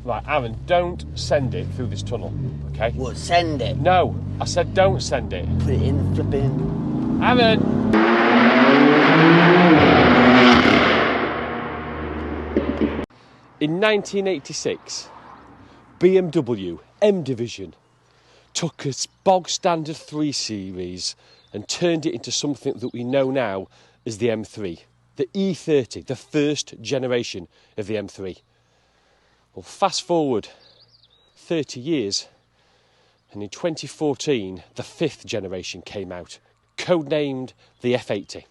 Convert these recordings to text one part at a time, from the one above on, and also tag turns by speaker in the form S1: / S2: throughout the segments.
S1: Right, Aaron, don't send it through this tunnel, okay?
S2: What, send it?
S1: No, I said don't send it.
S2: Put it in the flipping...
S1: Aaron! In 1986, BMW M Division took a bog standard 3 Series and turned it into something that we know now as the M3. The E30, the first generation of the M3. Well, fast forward 30 years, and in 2014, the 5th generation came out, codenamed the F80.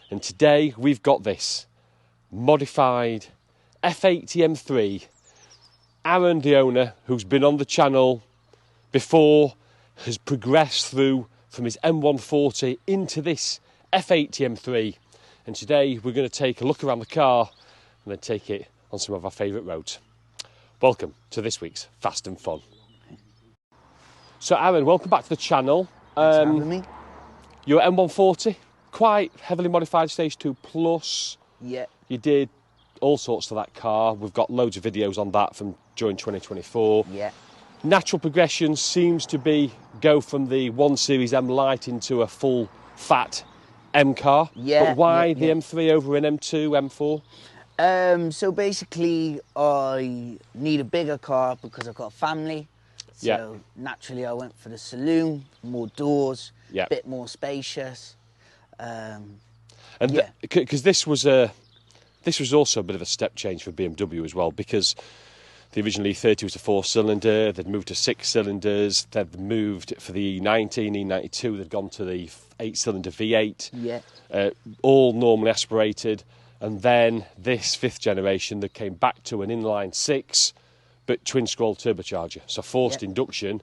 S1: And today we've got this modified F80 M3. Aaron, the owner, who's been on the channel before, has progressed through from his M140 into this F80 M3. And today we're going to take a look around the car and then take it on some of our favourite roads. Welcome to this week's Fast and Fun. So Aaron, welcome back to the channel.
S2: Thanks for having me.
S1: Your M140, quite heavily modified Stage 2 Plus.
S2: Yeah.
S1: You did all sorts to that car. We've got loads of videos on that from during 2024.
S2: Yeah.
S1: Natural progression seems to be go from the 1 Series M Lite into a full fat M car.
S2: Yeah.
S1: But why
S2: yeah,
S1: the M3 over an M2, M4?
S2: So basically, I need a bigger car because I've got a family. So naturally, I went for the saloon, more doors, a bit more spacious.
S1: Because this was also a bit of a step change for BMW as well, because the original E30 was a 4-cylinder, they'd moved to 6 cylinders, they'd moved for the E90, E92, they'd gone to the 8-cylinder V8, all normally aspirated, and then this 5th generation that came back to an inline 6, but twin-scroll turbocharger, so forced induction.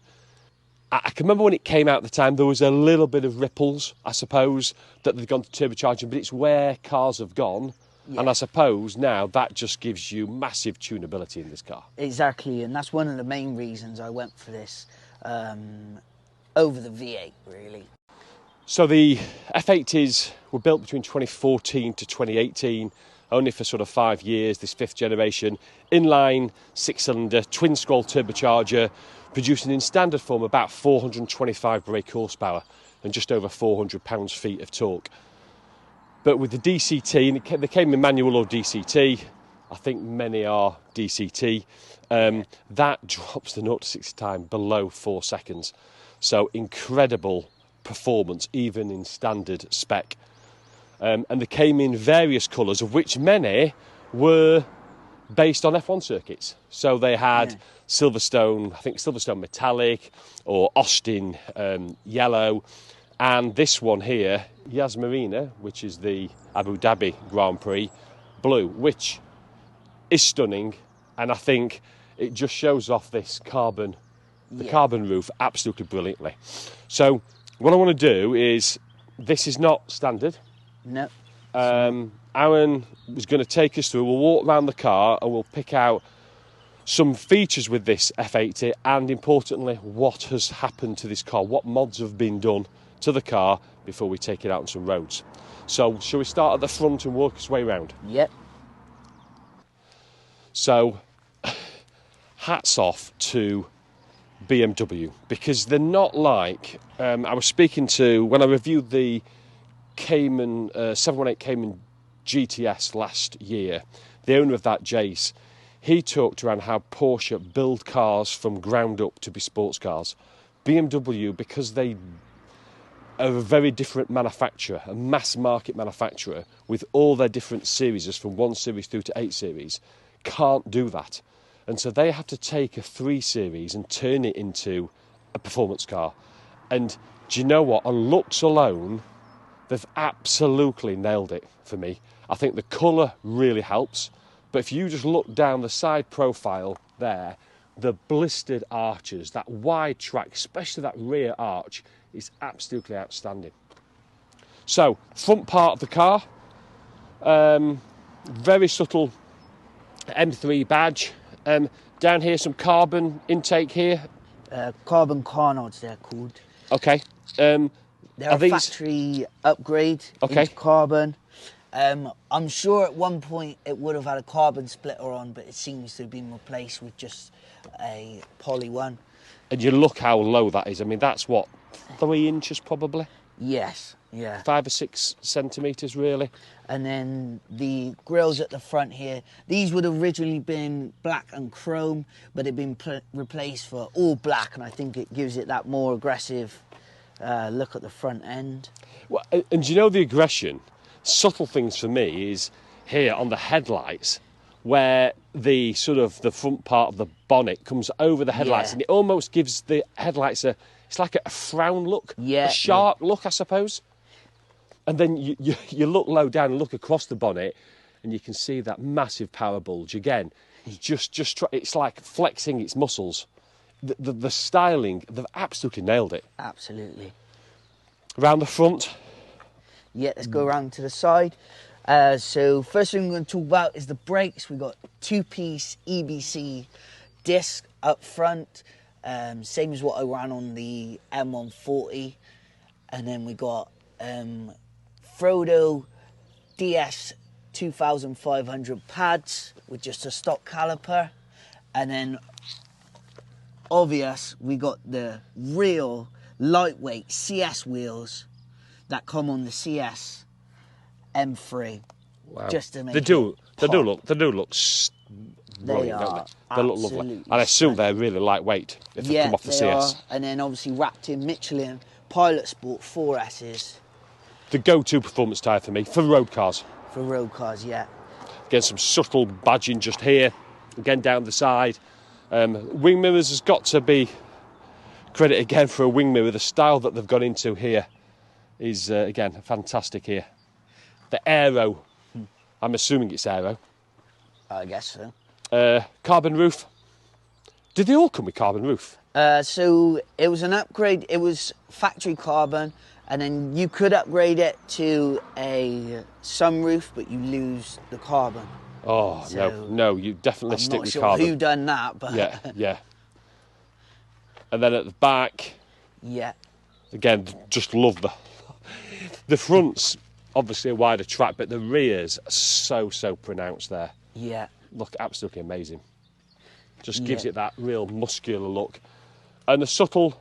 S1: I can remember when it came out at the time, there was a little bit of ripples, I suppose, that they'd gone to turbocharging, but it's where cars have gone. Yeah. And I suppose now that just gives you massive tunability in this car.
S2: Exactly, and that's one of the main reasons I went for this over the V8, really. So
S1: the F80s were built between 2014 to 2018, only for sort of 5 years, this 5th generation, inline 6-cylinder, twin-scroll turbocharger, producing in standard form about 425 brake horsepower and just over 400 pounds-feet of torque. But with the DCT, and they came in manual or DCT, I think many are DCT, that drops the 0 to 60 time below 4 seconds. So incredible performance, even in standard spec. And they came in various colours, of which many were based on F1 circuits. So they had Silverstone, I think Silverstone Metallic, or Austin Yellow, and this one here, Yas Marina, which is the Abu Dhabi Grand Prix Blue, which is stunning, and I think it just shows off this carbon, the carbon roof absolutely brilliantly. So what I want to do is, this is not standard.
S2: No.
S1: Aaron is going to take us through, we'll walk around the car and we'll pick out some features with this F80 and importantly what has happened to this car, what mods have been done to the car before we take it out on some roads. So shall we start at the front and work our way around?
S2: Yep.
S1: So hats off to BMW, because they're not like, I was speaking to, when I reviewed the Cayman 718 Cayman GTS last year, the owner of that, Jace, he talked around how Porsche build cars from ground up to be sports cars. BMW, because they are a very different manufacturer, a mass market manufacturer, with all their different series from 1 Series through to 8 Series, can't do that. And so they have to take a 3 Series and turn it into a performance car. And do you know what? On looks alone, they've absolutely nailed it for me. I think the colour really helps. But if you just look down the side profile there, the blistered arches, that wide track, especially that rear arch, is absolutely outstanding. So, front part of the car, very subtle M3 badge. Down here, some carbon intake here.
S2: Carbon carnods, they're called.
S1: Okay.
S2: They're a factory upgrade into carbon. I'm sure at one point it would have had a carbon splitter on, but it seems to have been replaced with just a poly one.
S1: And you look how low that is. I mean, that's what, 3 inches probably?
S2: Yes, yeah.
S1: 5 or 6 centimetres, really.
S2: And then the grills at the front here, these would have originally been black and chrome, but they've been replaced for all black, and I think it gives it that more aggressive look at the front end.
S1: Well, and you know the aggression? Subtle things for me is here on the headlights, where the sort of the front part of the bonnet comes over the headlights, and it almost gives the headlights it's like a frown look, a sharp look, I suppose. And then you look low down and look across the bonnet, and you can see that massive power bulge again. It's like flexing its muscles. The styling, they've absolutely nailed it.
S2: Absolutely.
S1: Around the front.
S2: Yeah, let's go around to the side. So first thing we're going to talk about is the brakes. We've got 2-piece EBC disc up front, same as what I ran on the M140. And then we got Frodo DS 2500 pads with just a stock caliper. And then obvious, we got the real lightweight CS wheels that come on the CS M3.
S1: Wow.
S2: Just to make
S1: they do look brilliant, don't they? They look lovely. And I assume they're really lightweight if they come off the CS.
S2: Are. And then obviously wrapped in Michelin Pilot Sport 4S's. The
S1: go-to performance tyre for me, for road cars.
S2: For road cars, yeah.
S1: Again, some subtle badging just here, again down the side. Wing mirrors has got to be credit again for a wing mirror. The style that they've gone into here is, again, fantastic here. The aero, I'm assuming it's aero.
S2: I guess so.
S1: Carbon roof. Did they all come with carbon roof?
S2: So it was an upgrade. It was factory carbon, and then you could upgrade it to a sunroof, but you lose the carbon.
S1: Oh, so no, you definitely stick with carbon.
S2: I'm not sure who done that, but...
S1: Yeah. And then at the back...
S2: Yeah.
S1: Again, just love the front's obviously a wider track, but the rear's so pronounced there.
S2: Yeah.
S1: Look absolutely amazing. Just gives it that real muscular look. And the subtle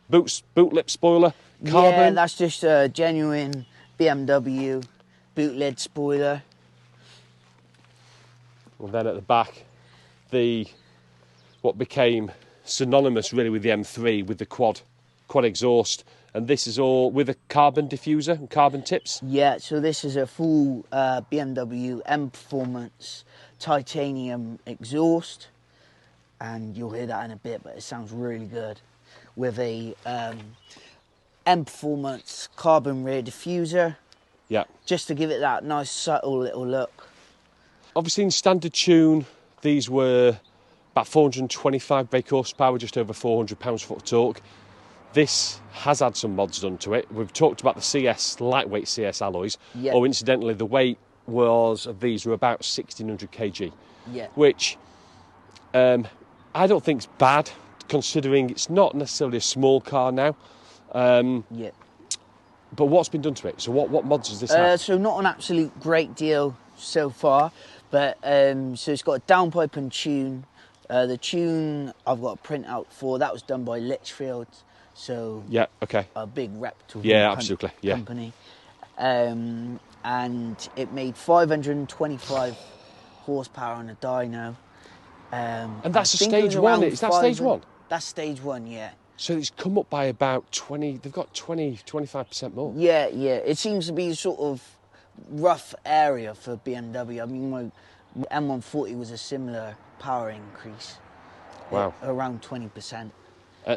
S1: boot lip spoiler, carbon.
S2: Yeah, that's just a genuine BMW boot lid spoiler.
S1: And then at the back, what became synonymous really with the M3, with the quad exhaust. And this is all with a carbon diffuser and carbon tips?
S2: Yeah, so this is a full BMW M Performance titanium exhaust. And you'll hear that in a bit, but it sounds really good. With a M Performance carbon rear diffuser.
S1: Yeah. Just
S2: to give it that nice subtle little look.
S1: Obviously in standard tune, these were about 425 brake horsepower, just over 400 pounds-foot of torque. This has had some mods done to it. We've talked about the CS, lightweight CS alloys.
S2: Yeah.
S1: Oh, incidentally, the weight of these were about 1,600 kg.
S2: Yeah.
S1: Which I don't think is bad, considering it's not necessarily a small car now.
S2: Yeah.
S1: But what's been done to it? So what mods does this have?
S2: So not an absolute great deal so far, but so it's got a downpipe and tune. The tune I've got a printout for, that was done by Litchfield. So
S1: yeah, okay.
S2: A big reputable company. And it made 525 horsepower on a dyno.
S1: And that's a stage one. Is that stage one?
S2: That's stage one, yeah.
S1: So it's come up by about 20, they've got 25% more.
S2: Yeah. It seems to be sort of rough area for BMW. I mean, my M140 was a similar power increase.
S1: Wow.
S2: Around 20%.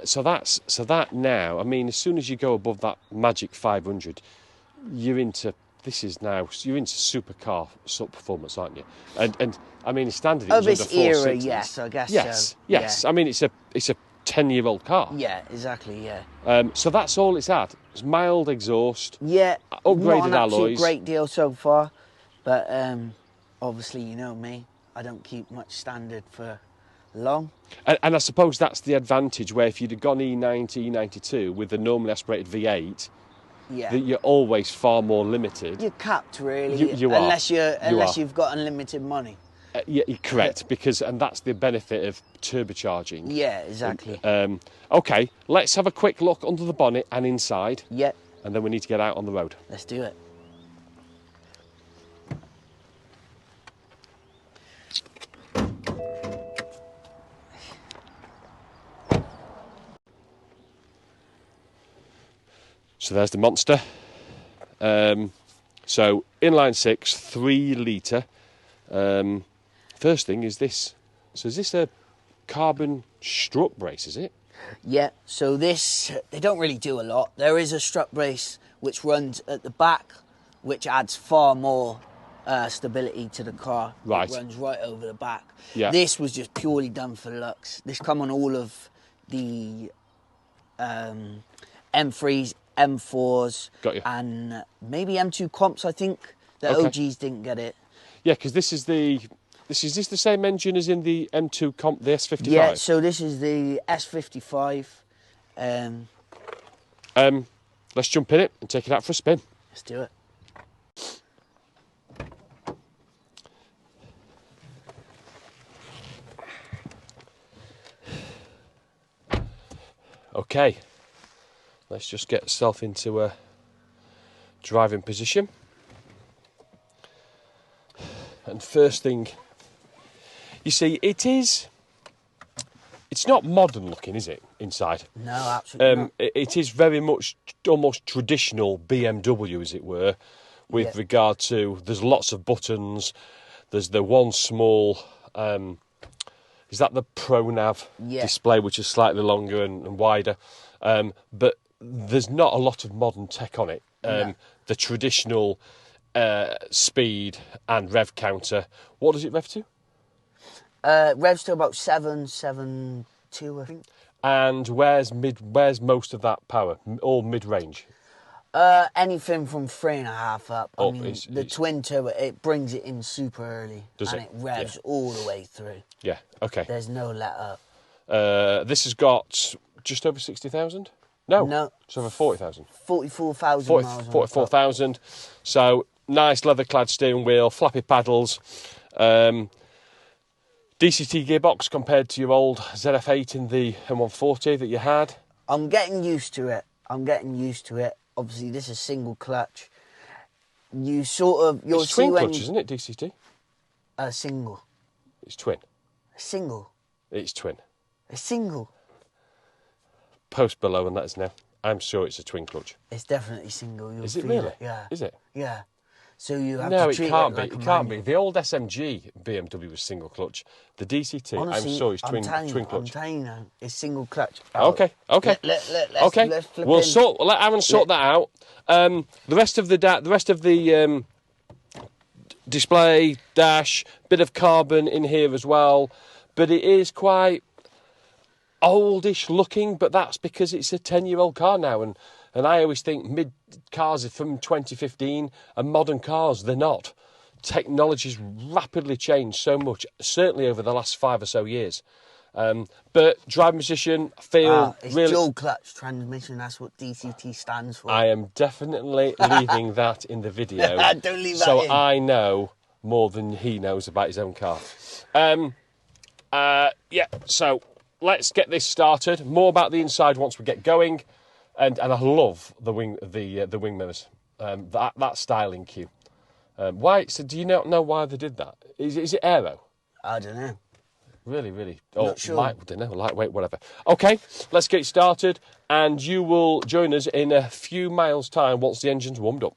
S1: So that now, I mean, as soon as you go above that magic 500, you're into supercar sort performance, aren't you? And I mean, standard it was
S2: this
S1: under
S2: era,
S1: 460s.
S2: yes, I guess so.
S1: Yes.
S2: Yeah.
S1: I mean, it's a 10-year-old car.
S2: Yeah, exactly. Yeah.
S1: So that's all it's had. It's mild exhaust.
S2: Yeah.
S1: Upgraded
S2: not an
S1: alloys.
S2: Great deal so far, but obviously you know me, I don't keep much standard for long.
S1: And I suppose that's the advantage, where if you'd have gone E90, E92 with the normally aspirated V8,
S2: Yeah.
S1: that you're always far more limited.
S2: You're capped, really.
S1: You
S2: unless
S1: are.
S2: Unless you've got unlimited money.
S1: Yeah, you're correct, and that's the benefit of turbocharging.
S2: Yeah, exactly.
S1: Okay, let's have a quick look under the bonnet and inside.
S2: Yeah.
S1: And then we need to get out on the road.
S2: Let's do it.
S1: So there's the Monster. So inline 6, 3 litre. First thing is this. So is this a carbon strut brace, is it?
S2: Yeah, so this, they don't really do a lot. There is a strut brace which runs at the back, which adds far more stability to the car.
S1: Right.
S2: It runs right over the back.
S1: Yeah.
S2: This was just purely done for looks. This come on all of the M3s, M4s,
S1: Got you.
S2: and maybe M2 comps, I think. The
S1: Okay.
S2: OGs didn't get it.
S1: Yeah, because this is the same engine as in the M2 comp, the S55?
S2: Yeah, so this is the S55.
S1: Let's jump in it and take it out for a spin.
S2: Let's do it.
S1: Okay, let's just get yourself into a driving position. And first thing, you see, it's not modern looking, is it, inside?
S2: No, absolutely not.
S1: It is very much almost traditional BMW, as it were, with regard to, there's lots of buttons, there's the one small, is that the ProNav display, which is slightly longer and wider, but there's not a lot of modern tech on it.
S2: No.
S1: The traditional speed and rev counter, what does it rev to?
S2: Revs to about 7.2, I think.
S1: And where's most of that power? All mid-range?
S2: Anything from 3.5 up. I mean, the twin turbo, it brings it in super early.
S1: Does
S2: and
S1: it?
S2: it revs all the way through.
S1: Yeah, okay.
S2: There's no let up.
S1: This has got just over 60,000? No. Just over 40,000.
S2: 44,000 miles.
S1: 44,000. So, nice leather-clad steering wheel, flappy paddles. DCT gearbox compared to your old ZF8 in the M140 that you had.
S2: I'm getting used to it. Obviously, this is single clutch. You'll
S1: It's
S2: see
S1: twin
S2: when
S1: clutch, isn't it, DCT?
S2: Single.
S1: It's twin.
S2: Single.
S1: It's twin.
S2: A single.
S1: Post below and let us know. I'm sure it's a twin clutch.
S2: It's definitely single. You'll
S1: Is it
S2: feel
S1: really?
S2: It. Yeah.
S1: Is it?
S2: Yeah. So you have
S1: No,
S2: to
S1: it
S2: treat
S1: can't
S2: it
S1: be.
S2: like
S1: It
S2: a
S1: can't be.
S2: manual.
S1: The old SMG BMW was single clutch. The DCT,
S2: Honestly,
S1: I'm sure, is twin
S2: I'm
S1: clutch.
S2: telling you now, it's single clutch.
S1: Okay.
S2: Let's flip
S1: We'll
S2: in.
S1: let Aaron sort that out. The rest of the display dash, bit of carbon in here as well, but it is quite oldish looking. But that's because it's a 10-year-old car now, and I always think mid cars are from 2015, and modern cars, they're not. Technology's rapidly changed so much, certainly over the last 5 or so years. But driving position, feel
S2: it's
S1: really...
S2: dual clutch transmission, that's what DCT stands for.
S1: I am definitely leaving that in the video.
S2: Don't leave that
S1: so
S2: in.
S1: I know more than he knows about his own car. So let's get this started. More about the inside once we get going. And I love the wing mirrors. That styling cue. Why? So do you not know why they did that? Is it aero?
S2: I don't know.
S1: Really?
S2: Not sure.
S1: Lightweight, whatever. Okay, let's get started, and you will join us in a few miles' time once the engine's warmed up.